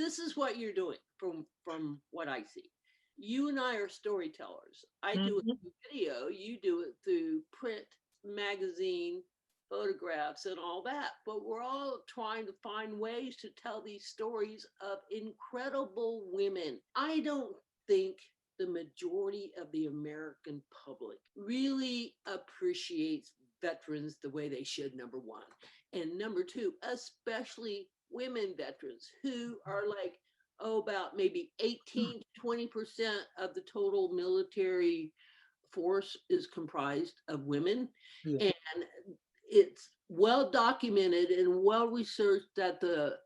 this is what you're doing from what I see. You and I are storytellers. I do it Mhm. through video, you do it through print, magazine, photographs, and all that. But we're all trying to find ways to tell these stories of incredible women. I don't think the majority of the American public really appreciates veterans the way they should, number one. And number two, especially women veterans who are like, oh, about maybe 18 to 20% of the total military force is comprised of women. Yeah. And it's well documented and well researched that the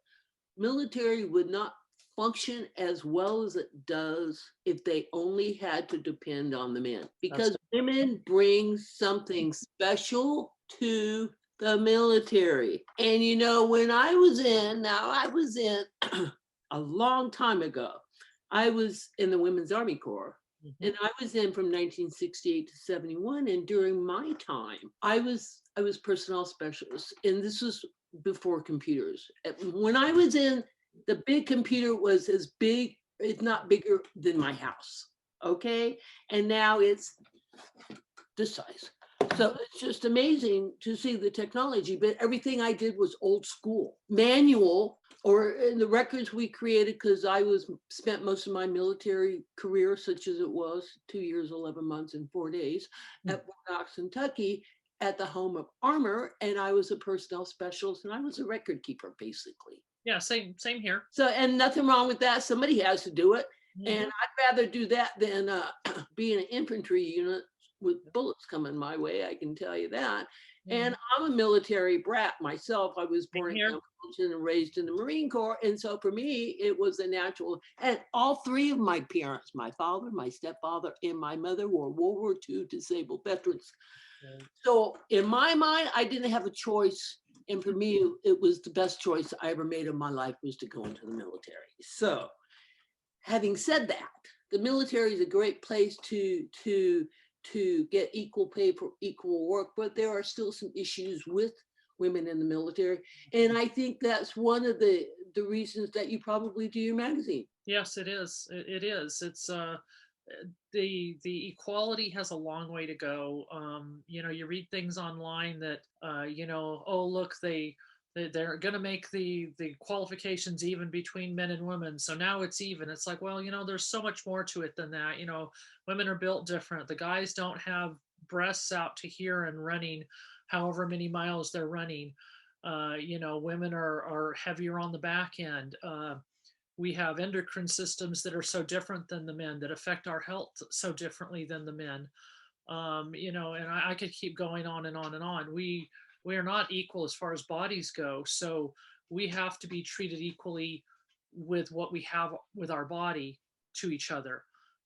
military would not function as well as it does if they only had to depend on the men, That's because women bring something special to the military. And you know, when I was in a long time ago, I was in the Women's Army Corps. Mhm. And I was in from 1968 to 71. And during my time, I was personnel specialist. And this was before computers. When I was in, the big computer was as big, if not bigger than my house. Okay. And now it's this size. So it's just amazing to see the technology, but everything I did was old school, manual, or in the records we created, because I was spent most of my military career, such as it was, 2 years, 11 months, and 4 days Mm. at Fort Knox, Kentucky, at the home of armor, and I was a personnel specialist, and I was a record keeper, basically. Yeah, same here. So, and nothing wrong with that. Somebody has to do it. And Mhm. I'd rather do that than be in an infantry unit with bullets coming my way. I can tell you that. Mhm. And I'm a military brat myself. I was Same born in here. Hamilton and raised in the Marine Corps. And so for me, it was a natural. And all three of my parents, my father, my stepfather, and my mother, were World War II disabled veterans. Right. So in my mind, I didn't have a choice. And for me, it was the best choice I ever made in my life, was to go into the military. So having said that, the military is a great place to get equal pay for equal work, but there are still some issues with women in the military. And I think that's one of the reasons that you probably do your magazine. Yes, it is. It is. It's the equality has a long way to go. You know, you read things online that you know, oh look, they're going to make the qualifications even between men and women. So now it's even. It's like, well, you know, there's so much more to it than that. You know, women are built different. The guys don't have breasts out to here and running however many miles they're running. You know, women are heavier on the back end. We have endocrine systems that are so different than the men, that affect our health so differently than the men. You know, and I could keep going on and on and on. We are not equal as far as bodies go, so we have to be treated equally with what we have with our body to each other.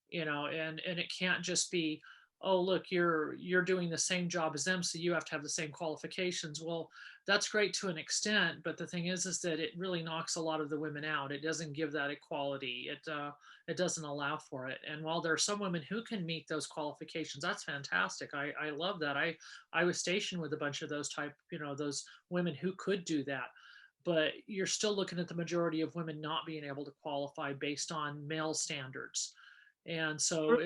You know, and it can't just be, oh look, you're doing the same job as them, so you have to have the same qualifications. Well, that's great to an extent, but the thing is that it really knocks a lot of the women out. It doesn't give that equality. It doesn't allow for it. And while there are some women who can meet those qualifications, that's fantastic. I love that. I was stationed with a bunch of those type, you know, those women who could do that. But you're still looking at the majority of women not being able to qualify based on male standards. And so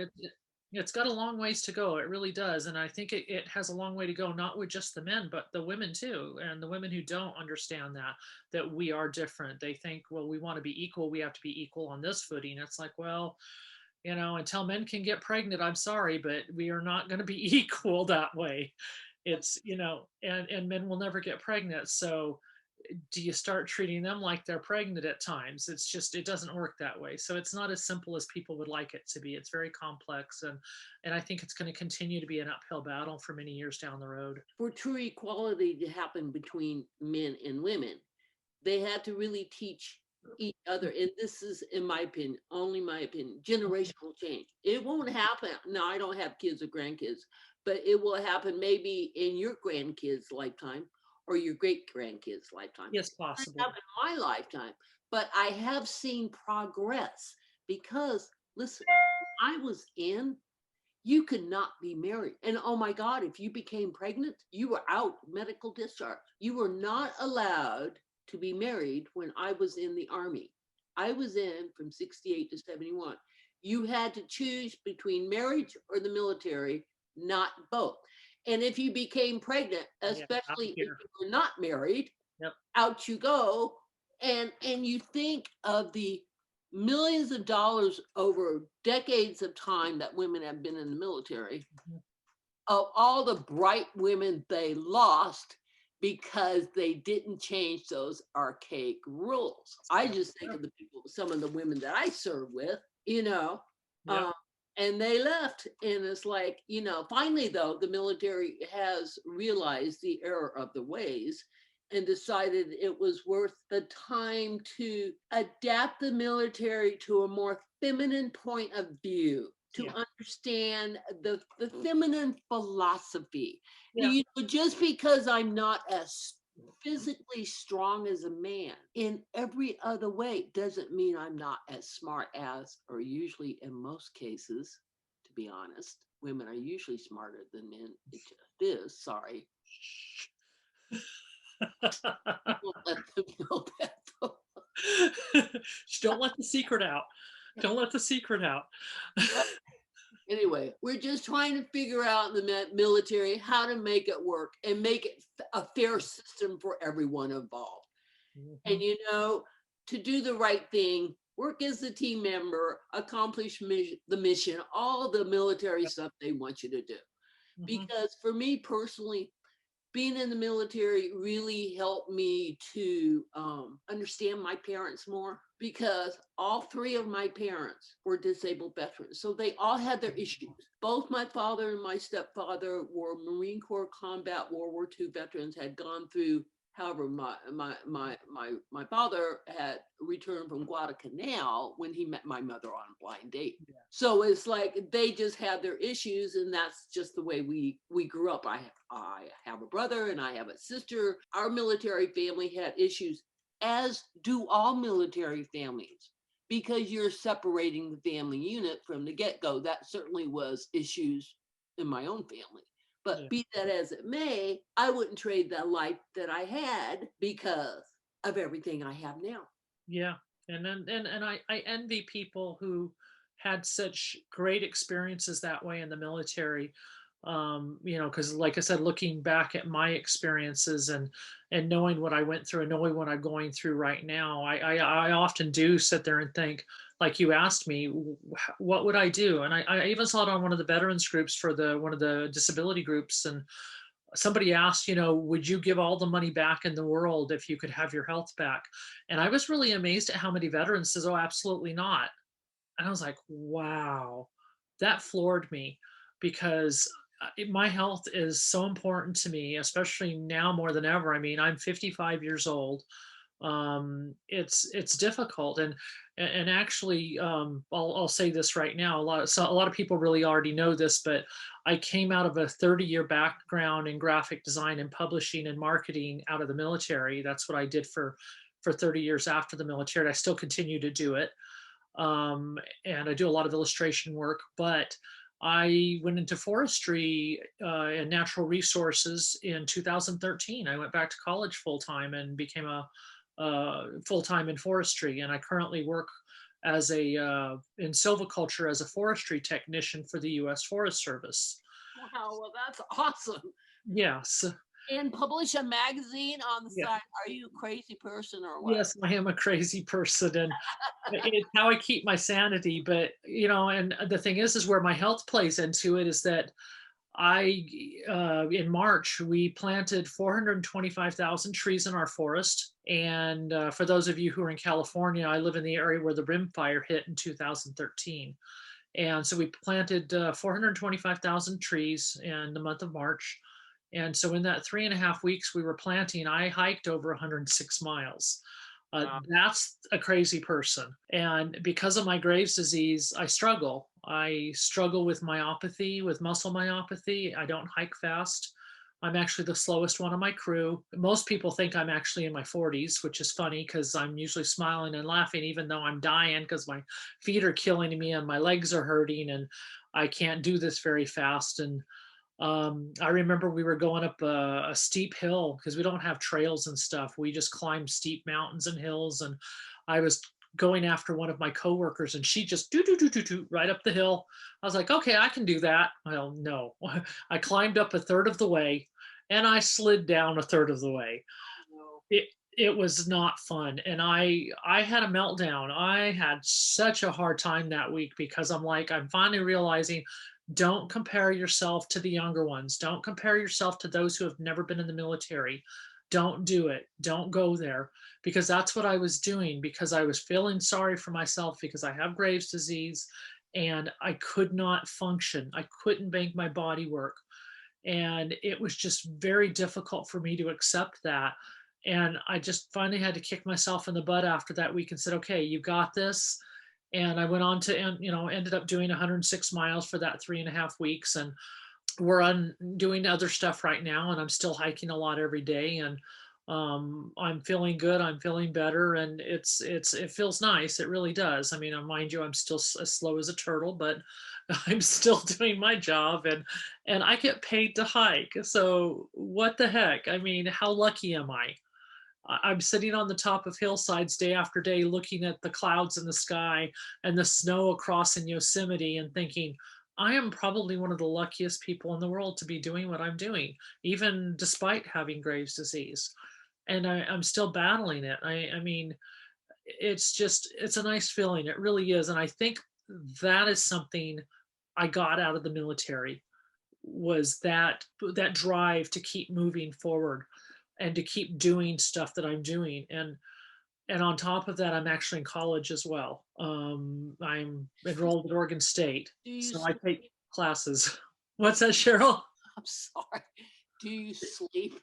it's got a long ways to go. It really does. And I think it has a long way to go, not with just the men, but the women too. And the women who don't understand that we are different. They think, well, we want to be equal. We have to be equal on this footing. It's like, well, you know, until men can get pregnant, I'm sorry, but we are not going to be equal that way. It's, you know, and men will never get pregnant. So do you start treating them like they're pregnant at times? It's just, it doesn't work that way. So it's not as simple as people would like it to be. It's very complex, and I think it's going to continue to be an uphill battle for many years down the road. For true equality to happen between men and women, they had to really teach each other. And this is, in my opinion, only my opinion, generational change. It won't happen. Now, I don't have kids or grandkids, but it will happen maybe in your grandkids' lifetime or your great grandkids' lifetime. Yes, It possibly. happened in my lifetime, but I have seen progress because, listen, I was in, you could not be married. And oh my God, if you became pregnant, you were out, medical discharge. You were not allowed to be married when I was in the army. I was in from 68 to 71. You had to choose between marriage or the military, not both. And if you became pregnant, Yeah, out especially if here. you were not married, Yep. out you go. And you think of the millions of dollars over decades of time that women have been in the military, Mhm. of all the bright women they lost because they didn't change those archaic rules. I just think Yep. of the people, some of the women that I serve with, you know, Yep. um, and they left. And it's like, you know, finally, though, the military has realized the error of the ways and decided it was worth the time to adapt the military to a more feminine point of view, to Yeah. understand the feminine philosophy. Yeah. You know, just because I'm not as physically strong as a man in every other way doesn't mean I'm not as smart as, or usually in most cases, to be honest, women are usually smarter than men. It just is, sorry. Don't let them know that though. Just don't let the secret out. Don't let the secret out. Well, anyway, we're just trying to figure out in the military how to make it work and make it a fair system for everyone involved. And, Mhm. you know, to do the right thing, work as a team member, accomplish the mission, all the military stuff they want you to do. Mhm. Because for me personally, being in the military really helped me to understand my parents more, because all three of my parents were disabled veterans. So they all had their issues. Both my father and my stepfather were Marine Corps combat World War II veterans, had gone through. However, my father had returned from Guadalcanal when he met my mother on a blind date. Yeah. So it's like they just had their issues, and that's just the way we grew up. I have a brother and I have a sister. Our military family had issues, as do all military families, because you're separating the family unit from the get-go. That certainly was issues in my own family. But Yeah. be that as it may, I wouldn't trade the life that I had because of everything I have now. Yeah. And I envy people who had such great experiences that way in the military. You know, because like I said, looking back at my experiences and knowing what I went through and knowing what I'm going through right now, I often do sit there and think, like you asked me, what would I do? And I even saw it on one of the veterans groups for the one of the disability groups, and somebody asked, you know, would you give all the money back in the world if you could have your health back? And I was really amazed at how many veterans says, oh, absolutely not. And I was like, wow, that floored me, because my health is so important to me, especially now more than ever. I mean, I'm 55 years old. It's difficult, and actually, I'll say this right now. A lot of people really already know this, but I came out of a 30-year background in graphic design and publishing and marketing out of the military. That's what I did for 30 years after the military. I still continue to do it, um, and I do a lot of illustration work. But I went into forestry and natural resources in 2013. I went back to college full time and became a full time in forestry, and I currently work as a in silviculture as a forestry technician for the U.S. Forest Service. Wow, well, that's awesome. Yes, And publish a magazine on the yeah, side. Are you a crazy person or what? yes, I am a crazy person, and it's how I keep my sanity. But you know, and the thing is where my health plays into it is that I, in March, we planted 425,000 trees in our forest. And for those of you who are in California, I live in the area where the Rim Fire hit in 2013. And so we planted 425,000 trees in the month of March. And so in that 3.5 weeks we were planting, I hiked over 106 miles. Wow. That's a crazy person. And because of my Graves' disease, I struggle. I struggle with myopathy, with muscle myopathy. I don't hike fast. I'm actually the slowest one on my crew. Most people think I'm actually in my 40s, which is funny because I'm usually smiling and laughing, even though I'm dying because my feet are killing me and my legs are hurting and I can't do this very fast. And I remember we were going up a steep hill because we don't have trails and stuff. We just climb steep mountains and hills. And I was going after one of my coworkers, and she just do right up the hill. I was like, okay, I can do that. Well, no, I climbed up a third of the way, and I slid down a third of the way. No. It it was not fun, and I had a meltdown. I had such a hard time that week because I'm finally realizing, don't compare yourself to the younger ones. Don't compare yourself to those who have never been in the military. Don't do it. Don't go there, because that's what I was doing, because I was feeling sorry for myself because I have Graves' disease and I could not function. I couldn't make my body work. And it was just very difficult for me to accept that. And I just finally had to kick myself in the butt after that week and said, okay, you got this. And I went on to, ended up doing 106 miles for that 3.5 weeks. And we're on doing other stuff right now. And I'm still hiking a lot every day. And I'm feeling good. I'm feeling better. And it feels nice. It really does. I mean, mind you, I'm still as slow as a turtle, but I'm still doing my job, and I get paid to hike. So what the heck? I mean, how lucky am I? I'm sitting on the top of hillsides day after day, looking at the clouds in the sky and the snow across in Yosemite and thinking, I am probably one of the luckiest people in the world to be doing what I'm doing, even despite having Graves' disease. And I'm still battling it. I mean, it's a nice feeling. It really is. And I think that is something I got out of the military, was that drive to keep moving forward and to keep doing stuff that I'm doing. And on top of that, I'm actually in college as well. I'm enrolled at Oregon State, Do you so I sleep? take classes. What's that, Cheryl? I'm sorry. Do you sleep?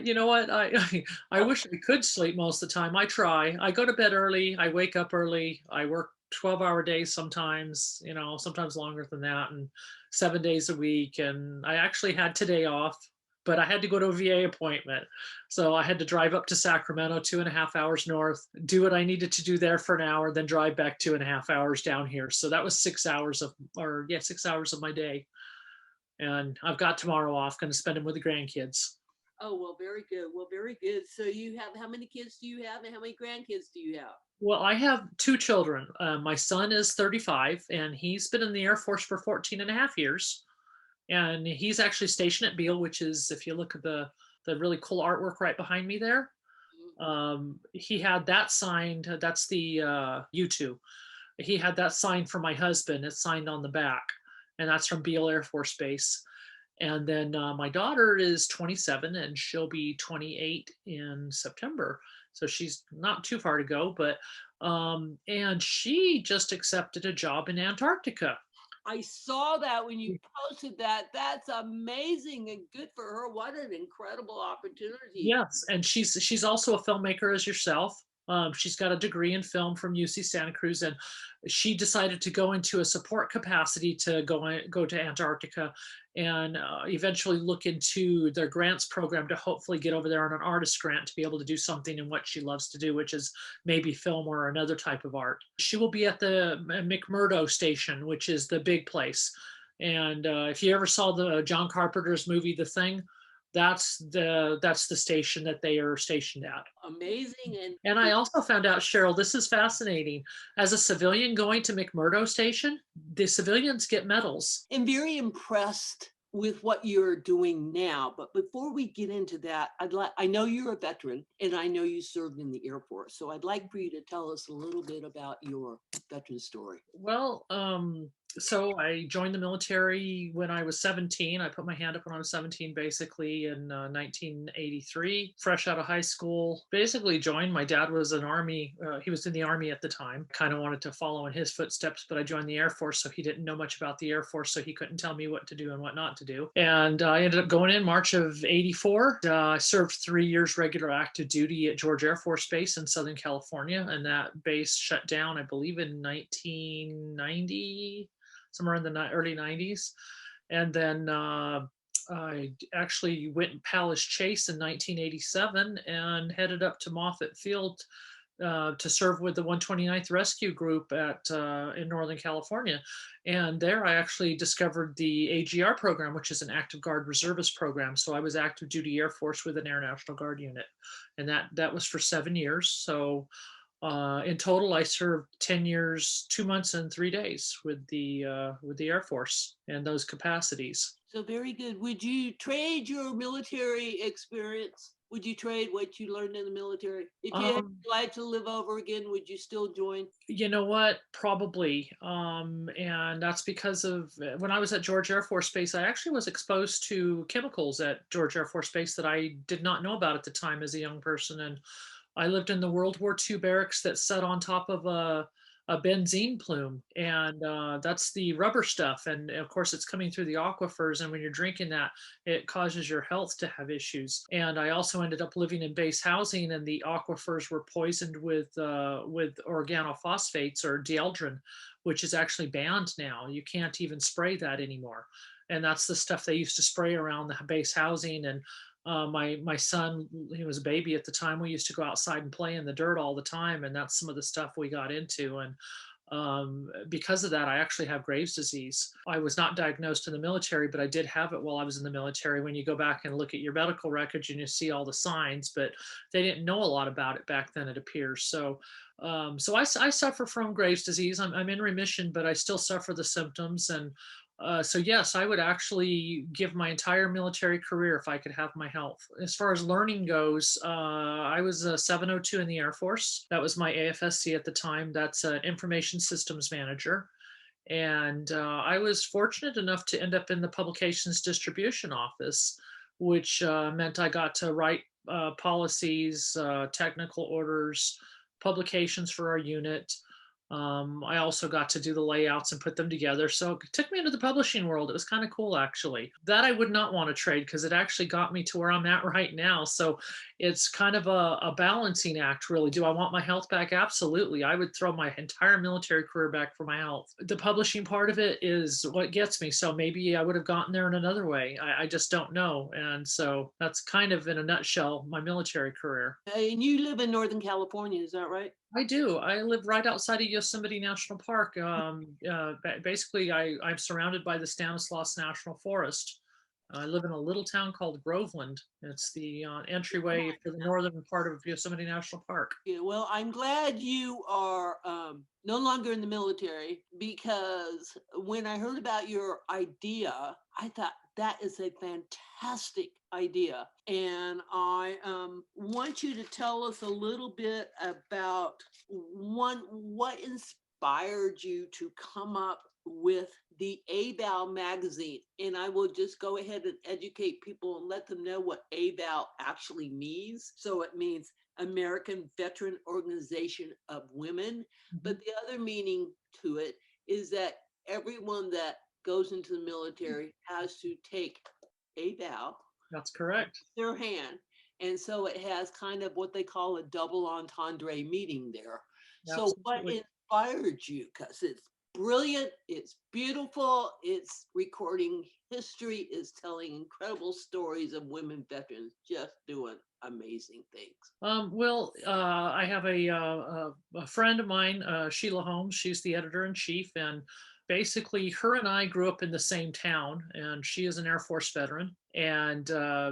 You know what? I wish I could sleep most of the time. I try. I go to bed early. I wake up early. I work 12-hour days sometimes, sometimes longer than that, and 7 days a week. And I actually had today off, but I had to go to a VA appointment. So I had to drive up to Sacramento, 2.5 hours north, do what I needed to do there for an hour, then drive back 2.5 hours down here. So that was 6 hours yeah, 6 hours of my day. And I've got tomorrow off, going to spend them with the grandkids. Oh, well, very good. Well, very good. So you have, how many kids do you have and how many grandkids do you have? Well, I have two children. My son is 35 and he's been in the Air Force for 14 and a half years. And he's actually stationed at Beale, which is, if you look at the really cool artwork right behind me there, he had that signed. That's the U2. He had that signed for my husband. It's signed on the back. And that's from Beale Air Force Base. And then my daughter is 27 and she'll be 28 in September. So she's not too far to go, but and she just accepted a job in Antarctica. I saw that when you posted that. That's amazing and good for her. What an incredible opportunity. Yes, and she's also a filmmaker as yourself. She's got a degree in film from UC Santa Cruz, and she decided to go into a support capacity to go to Antarctica, and eventually look into their grants program to hopefully get over there on an artist grant to be able to do something in what she loves to do, which is maybe film or another type of art. She will be at the McMurdo station, which is the big place. And if you ever saw the John Carpenter's movie, The Thing, that's the station that they are stationed at. Amazing. And I also found out, Cheryl, this is fascinating. As a civilian going to McMurdo Station, the civilians get medals. I'm very impressed with what you're doing now. But before we get into that, I know you're a veteran and I know you served in the Air Force. So I'd like for you to tell us a little bit about your veteran story. Well, so I joined the military when I was 17. I put my hand up when I was 17, basically in 1983, fresh out of high school. Basically joined. My dad was he was in the Army at the time. Kind of wanted to follow in his footsteps, but I joined the Air Force, so he didn't know much about the Air Force, so he couldn't tell me what to do and what not to do. And I ended up going in March of 84. I served 3 years regular active duty at George Air Force Base in Southern California, and that base shut down, I believe, in 1990. Somewhere in the early 90s. And then I actually went in Palace Chase in 1987 and headed up to Moffett Field to serve with the 129th Rescue Group in Northern California. And there I actually discovered the AGR program, which is an active guard reservist program. So I was active duty Air Force with an Air National Guard unit. And that was for 7 years. So In total, I served 10 years, 2 months, and 3 days with the Air Force and those capacities. So very good. Would you trade your military experience? Would you trade what you learned in the military? If you had Um, your life to live over again, would you still join? you know what? Probably. And that's because of when I was at George Air Force Base, I actually was exposed to chemicals at George Air Force Base that I did not know about at the time as a young person. And I lived in the World War II barracks that sat on top of a benzene plume, and that's the rubber stuff. And of course, it's coming through the aquifers, and when you're drinking that, it causes your health to have issues. And I also ended up living in base housing, and the aquifers were poisoned with organophosphates or dieldrin, which is actually banned now. You can't even spray that anymore. And that's the stuff they used to spray around the base housing. And my son, he was a baby at the time. We used to go outside and play in the dirt all the time, and that's some of the stuff we got into. And because of that, I actually have Graves' disease. I was not diagnosed in the military, but I did have it while I was in the military. When you go back and look at your medical records, and you see all the signs, but they didn't know a lot about it back then, it appears. So I suffer from Graves' disease. I'm in remission, but I still suffer the symptoms. And so yes, I would actually give my entire military career if I could have my health. As far as learning goes, I was a 702 in the Air Force. That was my AFSC at the time. That's an information systems manager. And I was fortunate enough to end up in the publications distribution office, which meant I got to write policies, technical orders, publications for our unit. I also got to do the layouts and put them together. So it took me into the publishing world. It was kind of cool, actually. That I would not want to trade because it actually got me to where I'm at right now. So it's kind of a balancing act, really. Do I want my health back? Absolutely. I would throw my entire military career back for my health. The publishing part of it is what gets me. So maybe I would have gotten there in another way. I just don't know. And so that's kind of, in a nutshell, my military career. And you live in Northern California, is that right? I do. I live right outside of Yosemite National Park. Basically, I'm surrounded by the Stanislaus National Forest. I live in a little town called Groveland. It's the entryway to the northern part of Yosemite National Park. Yeah, well, I'm glad you are no longer in the military, because when I heard about your idea, I thought that is a fantastic idea. And I want you to tell us a little bit about what inspired you to come up with the AVOW magazine. And I will just go ahead and educate people and let them know what AVOW actually means. So it means American Veteran Organization of Women. But the other meaning to it is that everyone that goes into the military has to take a vow, That's correct. their hand. And so it has kind of what they call a double entendre meaning there. So what Absolutely. inspired you? Because it's brilliant, it's beautiful, it's recording history, is telling incredible stories of women veterans just doing amazing things. I have a friend of mine, Sheila Holmes. She's the editor in chief, and basically, her and I grew up in the same town, and she is an Air Force veteran. And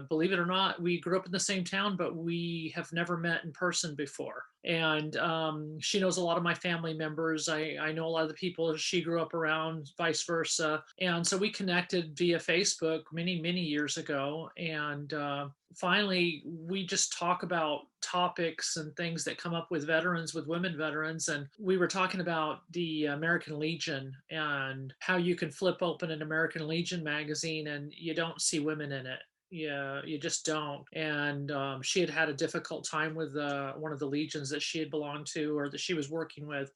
believe it or not, we grew up in the same town, but we have never met in person before. And she knows a lot of my family members. I know a lot of the people she grew up around, vice versa. And so we connected via Facebook many, many years ago. And finally, we just talk about topics and things that come up with veterans, with women veterans. And we were talking about the American Legion and how you can flip open an American Legion magazine and you don't see women in it. Yeah, you just don't. And she had had a difficult time with one of the legions that she had belonged to or that she was working with.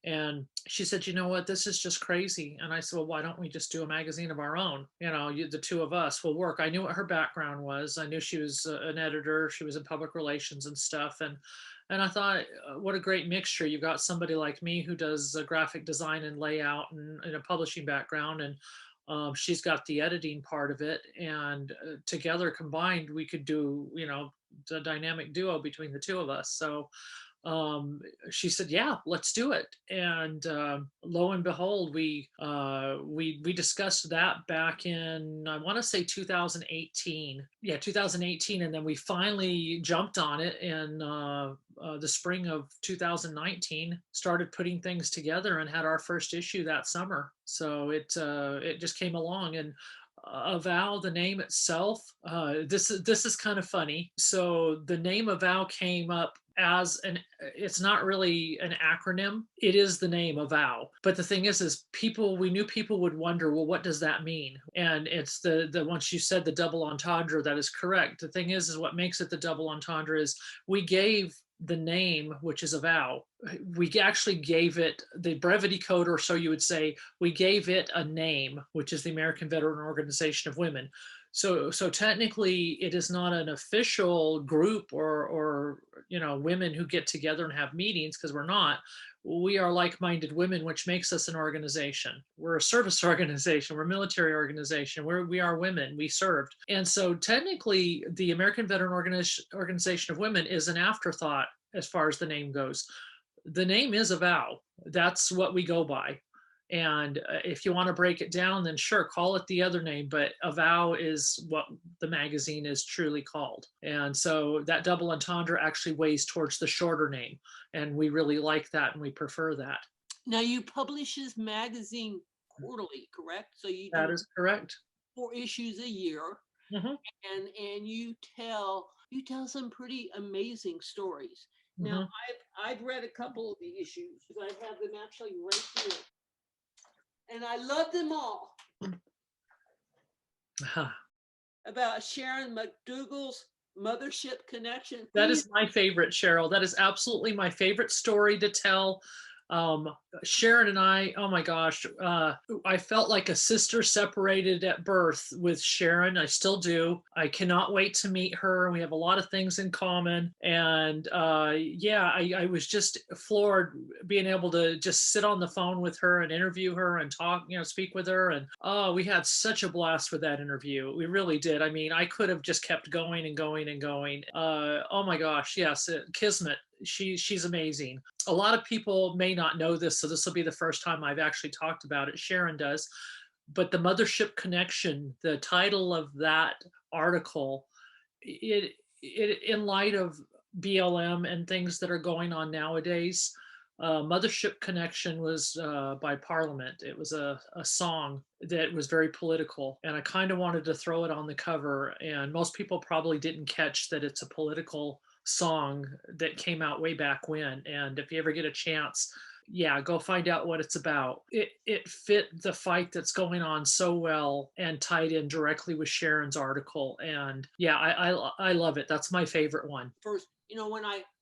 And she said, you know what, this is just crazy. And I said, well, why don't we just do a magazine of our own? The two of us will work. I knew what her background was. I knew she was an editor. She was in public relations and stuff. And I thought, what a great mixture. You've got somebody like me who does graphic design and layout and a publishing background. And she's got the editing part of it. And together combined, we could do, the dynamic duo between the two of us. So she said, "Yeah, let's do it." And lo and behold, we discussed that back in, I want to say 2018. Yeah, 2018, and then we finally jumped on it in the spring of 2019. Started putting things together and had our first issue that summer. So it just came along. And Avow, the name itself, this is kind of funny. So the name Avow came up as an, it's not really an acronym. It is the name Avow. But the thing is people, we knew people would wonder, well, what does that mean? And it's the once you said the double entendre, that is correct. The thing is what makes it the double entendre is we gave the name, which is Avow, we actually gave it the brevity code, or so you would say, we gave it a name, which is the American Veteran Organization of Women. So technically it is not an official group or women who get together and have meetings, because we're not. We are like-minded women, which makes us an organization. We're a service organization. We're a military organization. We are women. We served. And so technically the American Veteran Organization of Women is an afterthought as far as the name goes. The name is Avow. That's what we go by. And if you want to break it down, then sure, call it the other name, but Avow is what the magazine is truly called. And so that double entendre actually weighs towards the shorter name. And we really like that and we prefer that. Now you publish this magazine quarterly, correct? So you That do is correct. 4 issues a year, Mhm, and you tell some pretty amazing stories. Now mhm. I've read a couple of the issues because I have them actually right here, and I love them all. Aha. About Sharon McDougall's mothership connection. That Please. is my favorite, Cheryl. That is absolutely my favorite story to tell. Um, Sharon and I, oh my gosh, I felt like a sister separated at birth with Sharon. I still do. I cannot wait to meet her. We have a lot of things in common. And yeah, I was just floored being able to just sit on the phone with her and interview her and talk, speak with her. And oh, we had such a blast with that interview. We really did. I mean, I could have just kept going and going and going. Oh my gosh, yes, Kismet. She's amazing. A lot of people may not know this, so this will be the first time I've actually talked about it. Sharon does. But the Mothership Connection, the title of that article, it in light of BLM and things that are going on nowadays, Mothership Connection was by Parliament. It was a song that was very political, and I kind of wanted to throw it on the cover. And most people probably didn't catch that it's a political song that came out way back when. And if you ever get a chance, yeah, go find out what it's about. It fit the fight that's going on so well and tied in directly with Sharon's article. And yeah, I love it. That's my favorite one. First,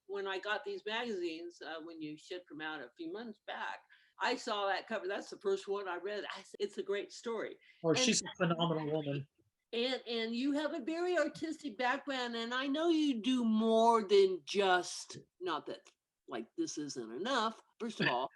when I got these magazines, when you shipped them out a few months back, I saw that cover. That's the first one I read. I said, it's a great story. Or And she's a phenomenal woman. and you have a very artistic background, and I know you do more than just, not that like this isn't enough. First of all,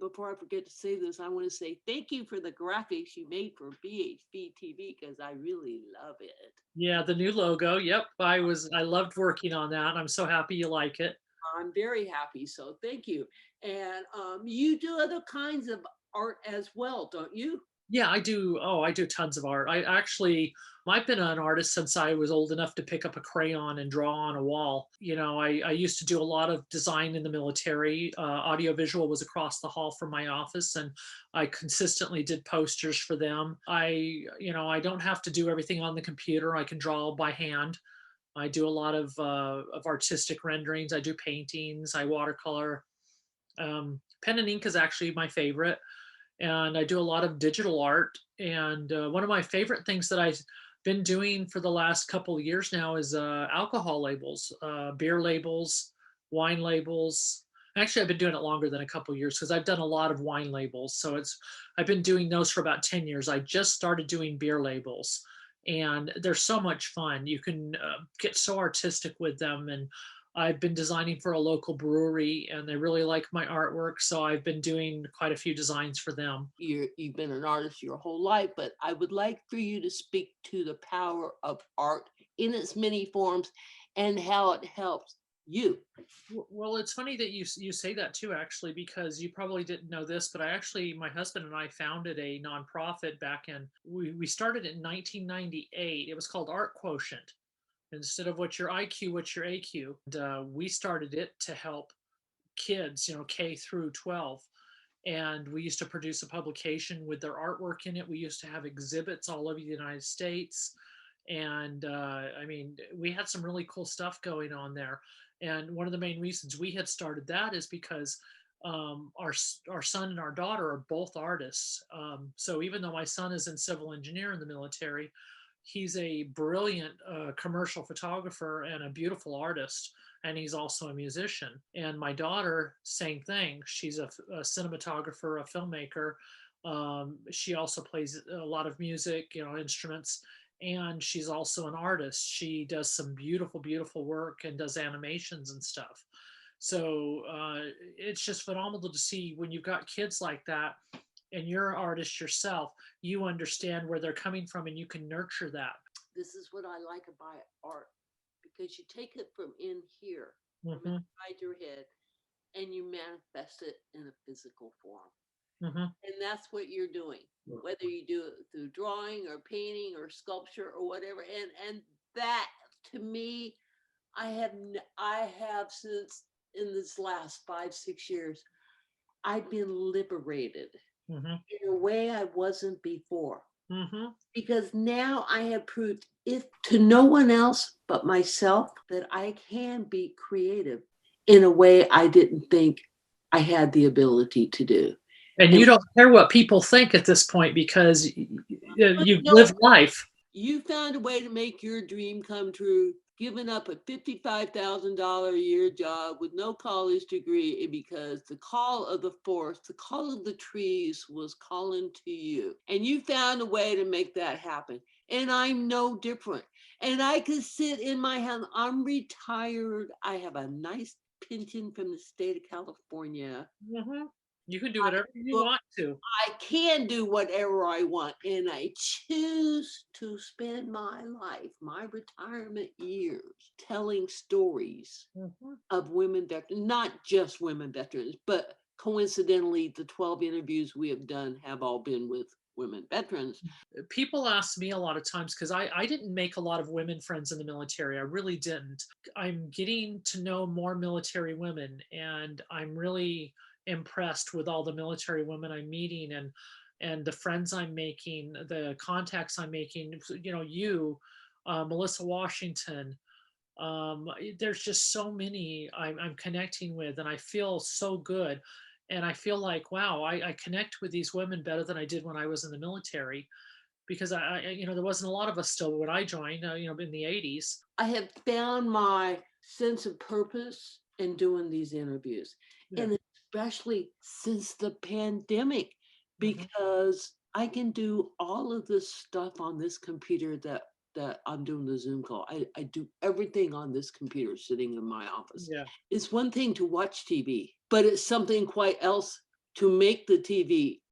before I forget to say this, I want to say thank you for the graphics you made for BHB TV, because I really love it. Yeah, the new logo. Yep. I loved working on that. I'm so happy you like it. I'm very happy, so thank you. And you do other kinds of art as well, don't you? Yeah, I do. Oh, I do tons of art. I've been an artist since I was old enough to pick up a crayon and draw on a wall. I used to do a lot of design in the military. Audiovisual was across the hall from my office, and I consistently did posters for them. I don't have to do everything on the computer. I can draw by hand. I do a lot of artistic renderings. I do paintings. I watercolor. Pen and ink is actually my favorite, and I do a lot of digital art. And one of my favorite things that I've been doing for the last couple of years now is alcohol labels, beer labels, wine labels. Actually, I've been doing it longer than a couple of years because I've done a lot of wine labels. So I've been doing those for about 10 years. I just started doing beer labels, and they're so much fun. You can get so artistic with them. And I've been designing for a local brewery, and they really like my artwork. So I've been doing quite a few designs for them. You've been an artist your whole life, but I would like for you to speak to the power of art in its many forms and how it helps you. Well, it's funny that you say that too, actually, because you probably didn't know this, but my husband and I founded a nonprofit back in, we started in 1998. It was called Art Quotient. Instead of what's your IQ, what's your AQ? And, we started it to help kids, K through 12. And we used to produce a publication with their artwork in it. We used to have exhibits all over the United States. And I mean, we had some really cool stuff going on there. And one of the main reasons we had started that is because our son and our daughter are both artists. So even though my son is in civil engineer in the military, he's a brilliant commercial photographer and a beautiful artist, and he's also a musician. And my daughter, same thing. She's a cinematographer, a filmmaker. She also plays a lot of music, instruments, and she's also an artist. She does some beautiful, beautiful work and does animations and stuff. So it's just phenomenal to see when you've got kids like that and you're an artist yourself, you understand where they're coming from and you can nurture that. This is what I like about art, because you take it from in here, from Mm-hmm, inside your head, and you manifest it in a physical form. mm-hmm, And that's what you're doing, whether you do it through drawing or painting or sculpture or whatever. And that, to me, I have since in this last 5-6 years, I've been liberated mm-hmm, in a way I wasn't before. mm-hmm. Because now I have proved it to no one else but myself that I can be creative in a way I didn't think I had the ability to do. And you don't care what people think at this point because you've lived life. You found a way to make your dream come true, giving up a $55,000 a year job with no college degree because the call of the forest, the call of the trees was calling to you. And you found a way to make that happen. And I'm no different. And I can sit in my house. I'm retired. I have a nice pension from the state of California. Mm-hmm. You can do whatever you want to. I can do whatever I want, and I choose to spend my life, my retirement years, telling stories of women veterans, not just women veterans, but coincidentally, the 12 interviews we have done have all been with women veterans. People ask me a lot of times because I didn't make a lot of women friends in the military. I really didn't. I'm getting to know more military women, and I'm really impressed with all the military women I'm meeting and the friends I'm making, the contacts I'm making. Melissa Washington. There's just so many I'm connecting with, and I feel so good. And I feel like, wow, I connect with these women better than I did when I was in the military, because there wasn't a lot of us still when I joined, in the 80s. I have found my sense of purpose in doing these interviews, Yeah. and especially since the pandemic, because I can do all of this stuff on this computer that I'm doing the Zoom call. I do everything on this computer sitting in my office. Yeah. It's one thing to watch TV, but it's something quite else to make the TV